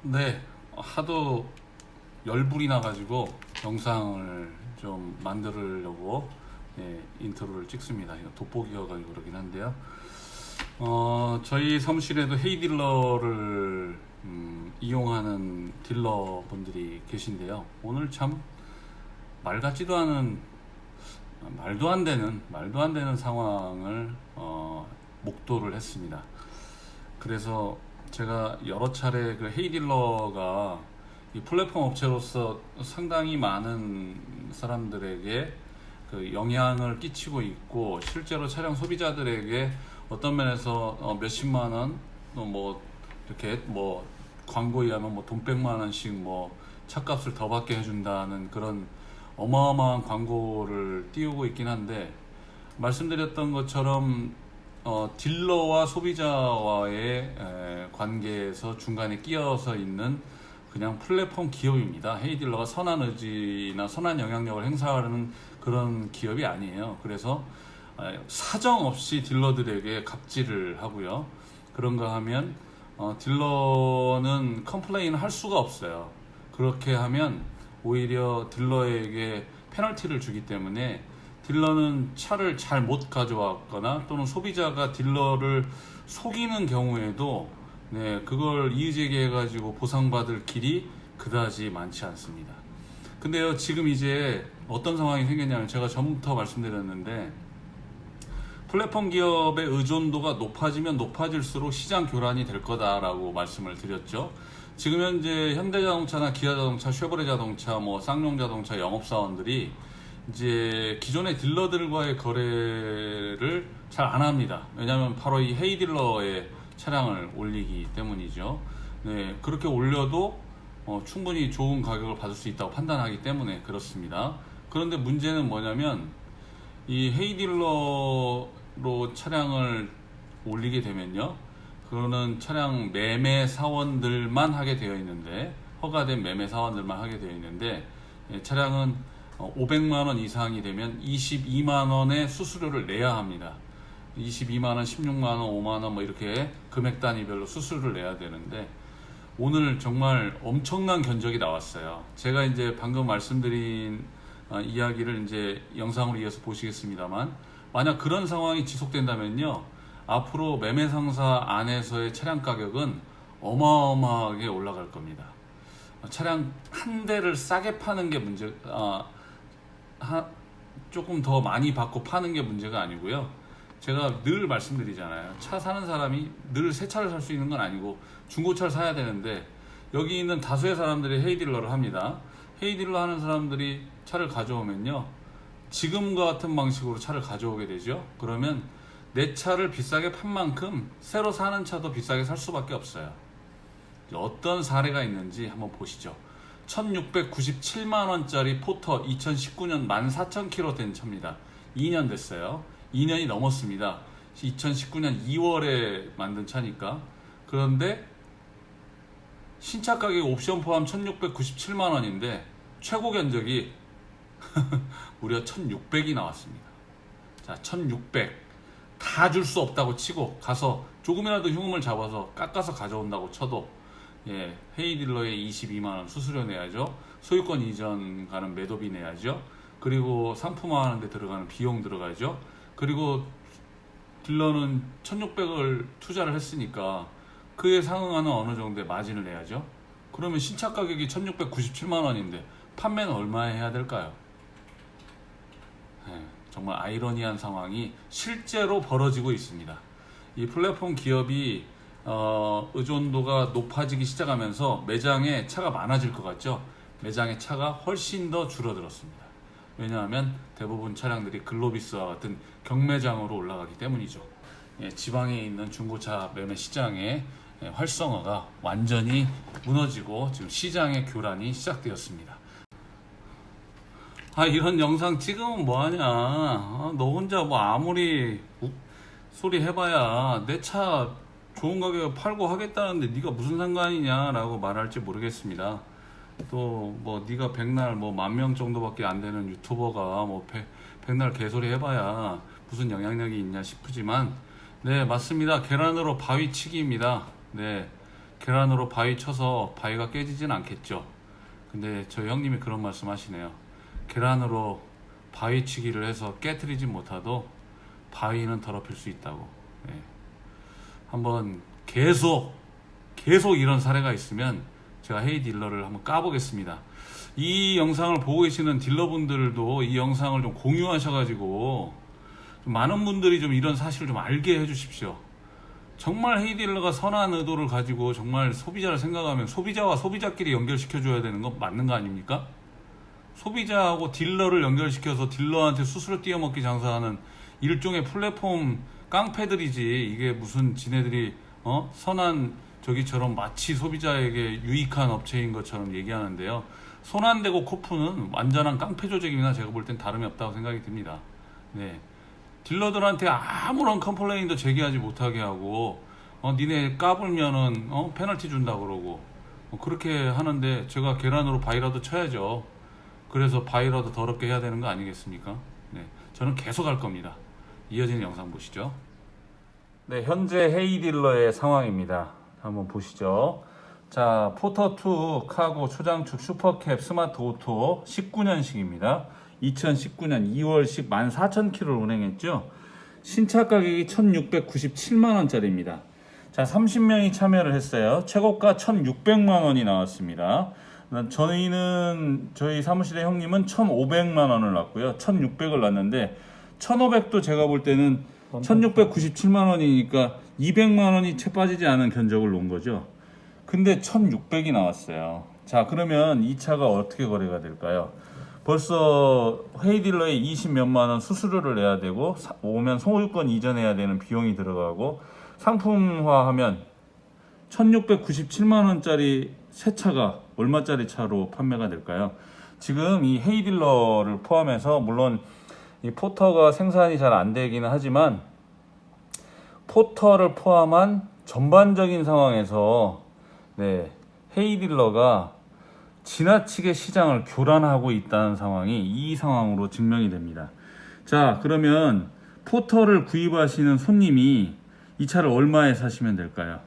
네, 하도 열불이 나가지고 영상을 좀 만들려고 인트로를 찍습니다. 이거 돋보기여가지고 그러긴 한데요. 저희 사무실에도 헤이딜러를 이용하는 딜러분들이 계신데요. 오늘 참 말 같지도 않은 말도 안 되는 상황을 목도를 했습니다. 그래서 제가 여러 차례 그 헤이딜러가 이 플랫폼 업체로서 상당히 많은 사람들에게 그 영향을 끼치고 있고, 실제로 차량 소비자들에게 어떤 면에서 몇십만 원, 뭐 이렇게 뭐 광고에 의하면 뭐 돈 100만 원씩 뭐 차값을 더 받게 해준다는 그런 어마어마한 광고를 띄우고 있긴 한데, 말씀드렸던 것처럼 딜러와 소비자와의 관계에서 중간에 끼어서 있는 그냥 플랫폼 기업입니다. 헤이딜러가 선한 의지나 선한 영향력을 행사하는 그런 기업이 아니에요. 그래서 사정없이 딜러들에게 갑질을 하고요. 그런가 하면 딜러는 컴플레인 할 수가 없어요. 그렇게 하면 오히려 딜러에게 페널티를 주기 때문에 딜러는 차를 잘 못 가져왔거나, 또는 소비자가 딜러를 속이는 경우에도 그걸 이의제기해가지고 보상받을 길이 그다지 많지 않습니다. 근데요, 지금 이제 어떤 상황이 생겼냐면, 제가 전부터 말씀드렸는데, 플랫폼 기업의 의존도가 높아지면 높아질수록 시장 교란이 될 거다라고 말씀을 드렸죠. 지금 현재 현대자동차나 기아자동차, 쉐보레자동차, 뭐 쌍용자동차 영업사원들이 이제 기존의 딜러들과의 거래를 잘 안 합니다. 왜냐하면 바로 이 헤이딜러의 차량을 올리기 때문이죠. 네, 그렇게 올려도 충분히 좋은 가격을 받을 수 있다고 판단하기 때문에 그렇습니다. 그런데 문제는 뭐냐면, 이 헤이딜러로 차량을 올리게 되면요, 그거는 차량 매매 사원들만 하게 되어 있는데, 허가된 매매 사원들만 하게 되어 있는데, 차량은 500만 원 이상이 되면 22만 원의 수수료를 내야 합니다. 22만 원, 16만 원, 5만 원 뭐 이렇게 금액 단위별로 수수료를 내야 되는데, 오늘 정말 엄청난 견적이 나왔어요. 제가 이제 방금 말씀드린 이야기를 이제 영상으로 이어서 보시겠습니다만, 만약 그런 상황이 지속된다면요, 앞으로 매매 상사 안에서의 차량 가격은 어마어마하게 올라갈 겁니다. 차량 한 대를 싸게 파는 게 조금 더 많이 받고 파는 게 문제가 아니고요. 제가 늘 말씀드리잖아요. 차 사는 사람이 늘 새 차를 살 수 있는 건 아니고 중고차를 사야 되는데, 여기 있는 다수의 사람들이 헤이딜러를 합니다. 헤이딜러 하는 사람들이 차를 가져오면요, 지금과 같은 방식으로 차를 가져오게 되죠. 그러면 내 차를 비싸게 판 만큼 새로 사는 차도 비싸게 살 수밖에 없어요. 어떤 사례가 있는지 한번 보시죠. 1697만 원짜리 포터 2019년 14,000km 된 차입니다. 2년 됐어요. 2년이 넘었습니다. 2019년 2월에 만든 차니까. 그런데 신차 가격 옵션 포함 1697만 원인데 최고 견적이 무려 1600이 나왔습니다. 자, 1600. 다 줄 수 없다고 치고, 가서 조금이라도 흉음을 잡아서 깎아서 가져온다고 쳐도 헤이딜러에 22만 원 수수료 내야죠. 소유권 이전 가는 매도비 내야죠. 그리고 상품화하는 데 들어가는 비용 들어가죠. 그리고 딜러는 1600을 투자를 했으니까 그에 상응하는 어느 정도의 마진을 내야죠. 그러면 신차 가격이 1697만 원인데 판매는 얼마에 해야 될까요? 정말 아이러니한 상황이 실제로 벌어지고 있습니다. 이 플랫폼 기업이 의존도가 높아지기 시작하면서 매장에 차가 많아질 것 같죠? 매장에 차가 훨씬 더 줄어들었습니다. 왜냐하면 대부분 차량들이 글로비스와 같은 경매장으로 올라가기 때문이죠. 지방에 있는 중고차 매매 시장의 활성화가 완전히 무너지고 지금 시장의 교란이 시작되었습니다. 이런 영상 찍으면 뭐하냐. 너 혼자 뭐 아무리 소리 해봐야 내 차 좋은 가격에 팔고 하겠다는데 네가 무슨 상관이냐 라고 말할지 모르겠습니다. 또 뭐 네가 백날 뭐 10,000명 정도밖에 안 되는 유튜버가 뭐 백날 개소리 해봐야 무슨 영향력이 있냐 싶지만, 네, 맞습니다. 계란으로 바위치기입니다. 네, 계란으로 바위 쳐서 바위가 깨지진 않겠죠. 근데 저 형님이 그런 말씀 하시네요. 계란으로 바위 치기를 해서 깨트리지 못하도 바위는 더럽힐 수 있다고. 예. 한번 계속 이런 사례가 있으면 제가 헤이 딜러를 한번 까보겠습니다. 이 영상을 보고 계시는 딜러분들도 이 영상을 좀 공유하셔가지고 좀 많은 분들이 좀 이런 사실을 좀 알게 해주십시오. 정말 헤이 딜러가 선한 의도를 가지고 정말 소비자를 생각하면 소비자와 소비자끼리 연결시켜줘야 되는 건 맞는 거 아닙니까? 소비자하고 딜러를 연결시켜서 딜러한테 수수료 띄어먹기 장사하는 일종의 플랫폼 깡패들이지, 이게 무슨 지네들이 선한 저기처럼 마치 소비자에게 유익한 업체인 것처럼 얘기하는데요. 손 안 대고 코프는 완전한 깡패 조직이나 제가 볼 땐 다름이 없다고 생각이 듭니다. 네. 딜러들한테 아무런 컴플레인도 제기하지 못하게 하고 니네 까불면은 페널티 준다 그러고 그렇게 하는데, 제가 계란으로 바위라도 쳐야죠. 그래서 바위라도 더럽게 해야 되는 거 아니겠습니까? 네, 저는 계속 할 겁니다. 이어지는 영상 보시죠. 네, 현재 헤이 딜러의 상황입니다. 한번 보시죠. 자, 포터2 카고 초장축 슈퍼캡 스마트 오토 19년식입니다. 2019년 2월식 14,000km를 운행했죠. 신차 가격이 1,697만원짜리입니다. 자, 30명이 참여를 했어요. 최고가 1,600만원이 나왔습니다. 저희 사무실의 형님은 1,500만원을 놨고요. 1,600을 놨는데 1,500도 제가 볼 때는 1,697만원이니까 200만원이 채 빠지지 않은 견적을 놓은 거죠. 근데 1,600이 나왔어요. 자, 그러면 이 차가 어떻게 거래가 될까요? 벌써 헤이딜러에 20몇만원 수수료를 내야 되고, 오면 소유권 이전해야 되는 비용이 들어가고, 상품화하면 1,697만원짜리 새 차가 얼마짜리 차로 판매가 될까요? 지금 이 헤이딜러를 포함해서, 물론 이 포터가 생산이 잘 안 되기는 하지만 포터를 포함한 전반적인 상황에서 헤이딜러가 지나치게 시장을 교란하고 있다는 상황이 이 상황으로 증명이 됩니다. 자, 그러면 포터를 구입하시는 손님이 이 차를 얼마에 사시면 될까요?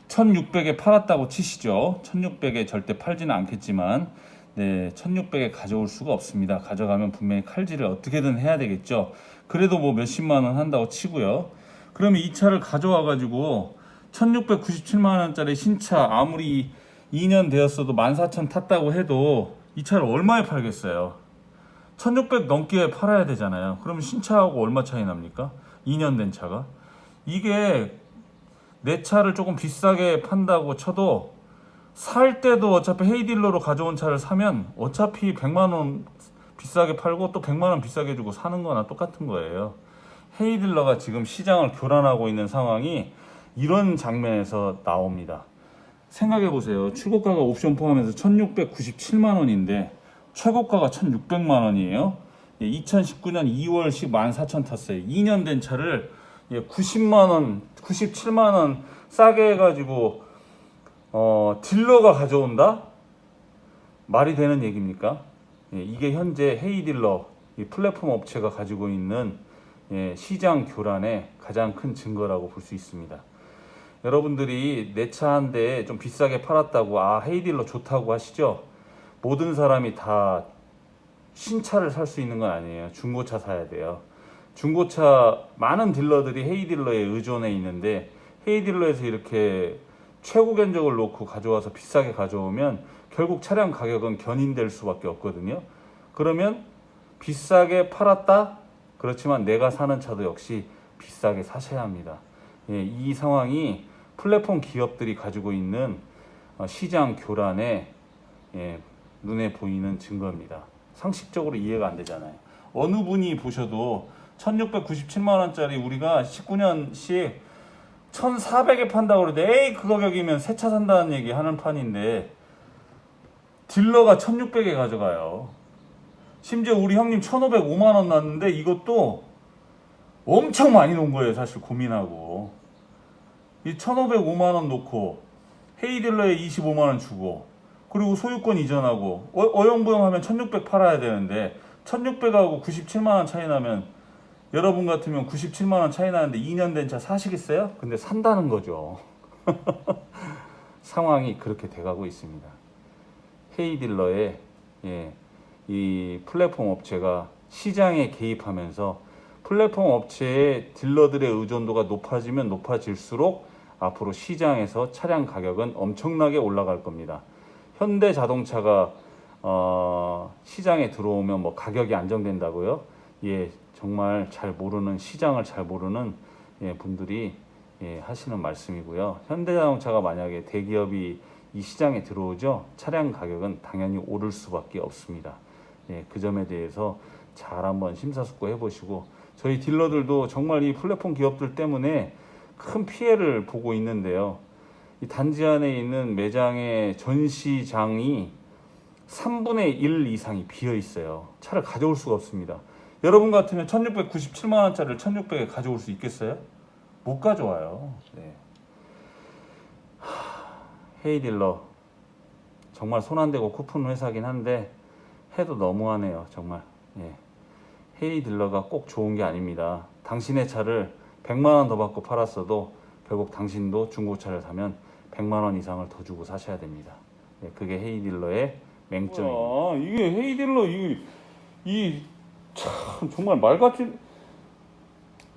1,600에 팔았다고 치시죠. 1,600에 절대 팔지는 않겠지만 1,600에 가져올 수가 없습니다. 가져가면 분명히 칼질을 어떻게든 해야 되겠죠. 그래도 뭐 몇십만 원 한다고 치고요. 그러면 이 차를 가져와 가지고 1,697만 원짜리 신차, 아무리 2년 되었어도 14,000 탔다고 해도 이 차를 얼마에 팔겠어요? 1,600 넘게 팔아야 되잖아요. 그러면 신차하고 얼마 차이 납니까? 2년 된 차가. 이게 내 차를 조금 비싸게 판다고 쳐도 살 때도 어차피 헤이딜러로 가져온 차를 사면 어차피 100만 원 비싸게 팔고 또 100만 원 비싸게 주고 사는 거나 똑같은 거예요. 헤이딜러가 지금 시장을 교란하고 있는 상황이 이런 장면에서 나옵니다. 생각해 보세요. 출고가가 옵션 포함해서 1,697만 원인데 최고가가 1,600만 원이에요. 2019년 2월식 14,000 탔어요. 2년 된 차를 90만 원, 97만 원 싸게 해가지고 딜러가 가져온다? 말이 되는 얘기입니까? 이게 현재 헤이딜러 플랫폼 업체가 가지고 있는 시장 교란의 가장 큰 증거라고 볼 수 있습니다. 여러분들이 내 차 한 대 좀 비싸게 팔았다고 헤이딜러 좋다고 하시죠? 모든 사람이 다 신차를 살 수 있는 건 아니에요. 중고차 사야 돼요. 중고차 많은 딜러들이 헤이딜러에 의존해 있는데 헤이딜러에서 이렇게 최고 견적을 놓고 가져와서 비싸게 가져오면 결국 차량 가격은 견인될 수밖에 없거든요. 그러면 비싸게 팔았다? 그렇지만 내가 사는 차도 역시 비싸게 사셔야 합니다. 이 상황이 플랫폼 기업들이 가지고 있는 시장 교란의 눈에 보이는 증거입니다. 상식적으로 이해가 안 되잖아요. 어느 분이 보셔도 1,697만 원짜리 우리가 19년씩 1,400에 판다고 그러는데 에이 그 가격이면 새 차 산다는 얘기 하는 판인데 딜러가 1,600에 가져가요. 심지어 우리 형님 1,505만 원 났는데 이것도 엄청 많이 놓은 거예요. 사실 고민하고 이 1,505만 원 놓고 헤이딜러에 25만 원 주고 그리고 소유권 이전하고 어영부영하면 1,600 팔아야 되는데 1,600하고 97만 원 차이 나면 여러분 같으면 97만 원 차이 나는데 2년 된 차 사시겠어요? 근데 산다는 거죠. 상황이 그렇게 돼가고 있습니다. 헤이딜러의 이 플랫폼 업체가 시장에 개입하면서 플랫폼 업체의 딜러들의 의존도가 높아지면 높아질수록 앞으로 시장에서 차량 가격은 엄청나게 올라갈 겁니다. 현대자동차가 시장에 들어오면 뭐 가격이 안정된다고요? 정말 잘 모르는, 시장을 잘 모르는 분들이 하시는 말씀이고요. 현대자동차가 만약에 대기업이 이 시장에 들어오죠, 차량 가격은 당연히 오를 수밖에 없습니다. 그 점에 대해서 잘 한번 심사숙고 해보시고, 저희 딜러들도 정말 이 플랫폼 기업들 때문에 큰 피해를 보고 있는데요. 이 단지 안에 있는 매장의 전시장이 3분의 1 이상이 비어 있어요. 차를 가져올 수가 없습니다. 여러분 같으면 1697만 원짜리를 1600에 가져올 수 있겠어요? 못 가져와요. 헤이딜러 정말 손 안 대고 쿠폰 회사긴 한데 해도 너무하네요. 정말. 헤이딜러가 꼭 좋은 게 아닙니다. 당신의 차를 100만 원 더 받고 팔았어도 결국 당신도 중고차를 사면 100만 원 이상을 더 주고 사셔야 됩니다. 그게 헤이딜러의 맹점입니다. 이게 헤이딜러 참 정말 말같이,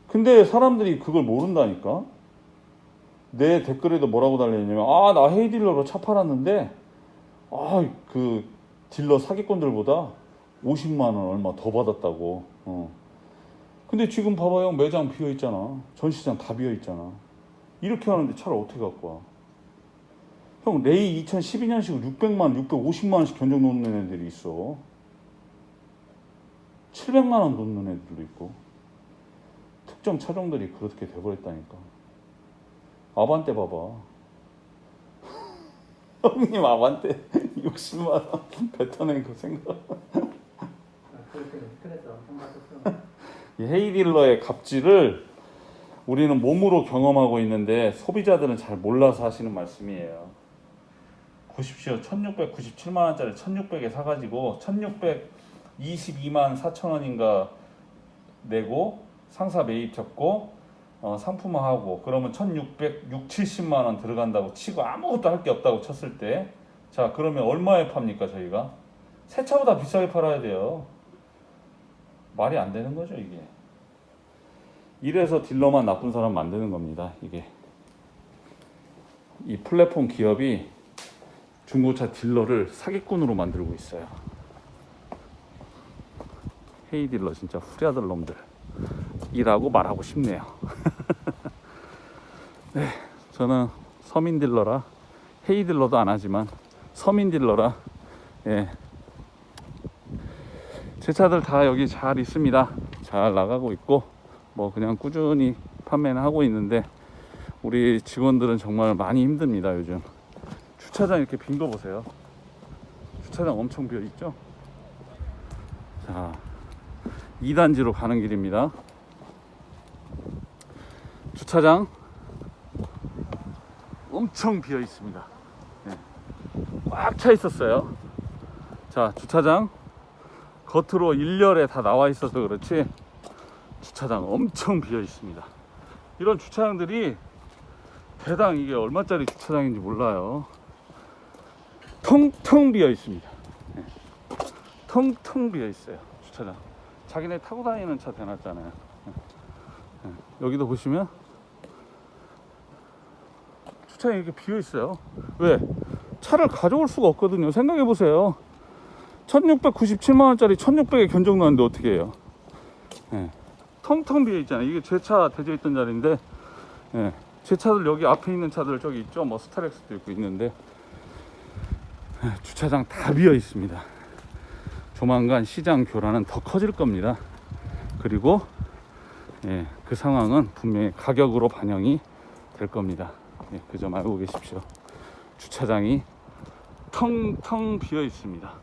근데 사람들이 그걸 모른다니까. 내 댓글에도 뭐라고 달렸냐면, 나 헤이딜러로 차 팔았는데 그 딜러 사기꾼들보다 50만 원 얼마 더 받았다고. 근데 지금 봐봐요, 매장 비어 있잖아, 전시장 다 비어 있잖아. 이렇게 하는데 차를 어떻게 갖고 와? 형, 레이 2012년식을 600만, 650만 원씩 견적 놓는 애들이 있어. 700만 원 놓는 애들도 있고. 특정 차종들이 그렇게 돼버렸다니까. 아반떼 봐봐. 형님 아반떼 60만 원 뱉어낸 거 생각. 이 헤이딜러의 갑질을 우리는 몸으로 경험하고 있는데 소비자들은 잘 몰라서 하시는 말씀이에요. 보십시오. 1697만 원짜리 1600에 사가지고 1622만 4천 원인가 내고 상사 매입 적고 상품화하고, 그러면 1670만 원 들어간다고 치고 아무것도 할 게 없다고 쳤을 때, 자 그러면 얼마에 팝니까? 저희가 새 차보다 비싸게 팔아야 돼요. 말이 안 되는 거죠 이게. 이래서 딜러만 나쁜 사람 만드는 겁니다. 이게 이 플랫폼 기업이 중고차 딜러를 사기꾼으로 만들고 있어요. 헤이딜러 진짜 후리아들 놈들 이라고 말하고 싶네요. 저는 서민 딜러라, 헤이딜러도 안 하지만 서민 딜러라, 제 차들 다 여기 잘 있습니다. 잘 나가고 있고 뭐 그냥 꾸준히 판매는 하고 있는데, 우리 직원들은 정말 많이 힘듭니다. 요즘 주차장 이렇게 빈 거 보세요. 주차장 엄청 비어 있죠. 자, 2단지로 가는 길입니다. 주차장 엄청 비어 있습니다. 꽉 차 있었어요. 자, 주차장 겉으로 일렬에 다 나와 있어서 그렇지 주차장 엄청 비어 있습니다. 이런 주차장들이 대당 이게 얼마짜리 주차장인지 몰라요. 텅텅 비어 있습니다. 텅텅 비어 있어요. 주차장 자기네 타고 다니는 차 대놨잖아요. 여기도 보시면 주차장이 이렇게 비어 있어요. 왜? 차를 가져올 수가 없거든요. 생각해 보세요. 1697만 원짜리 1600에 견적 나왔는데 어떻게 해요? 텅텅 비어 있잖아요. 이게 제 차 대져 있던 자리인데, 제 차들 여기 앞에 있는 차들 저기 있죠. 뭐 스타렉스도 있고 있는데, 주차장 다 비어 있습니다. 조만간 시장 교란은 더 커질 겁니다. 그리고 그 상황은 분명히 가격으로 반영이 될 겁니다. 그 점 알고 계십시오. 주차장이 텅텅 비어 있습니다.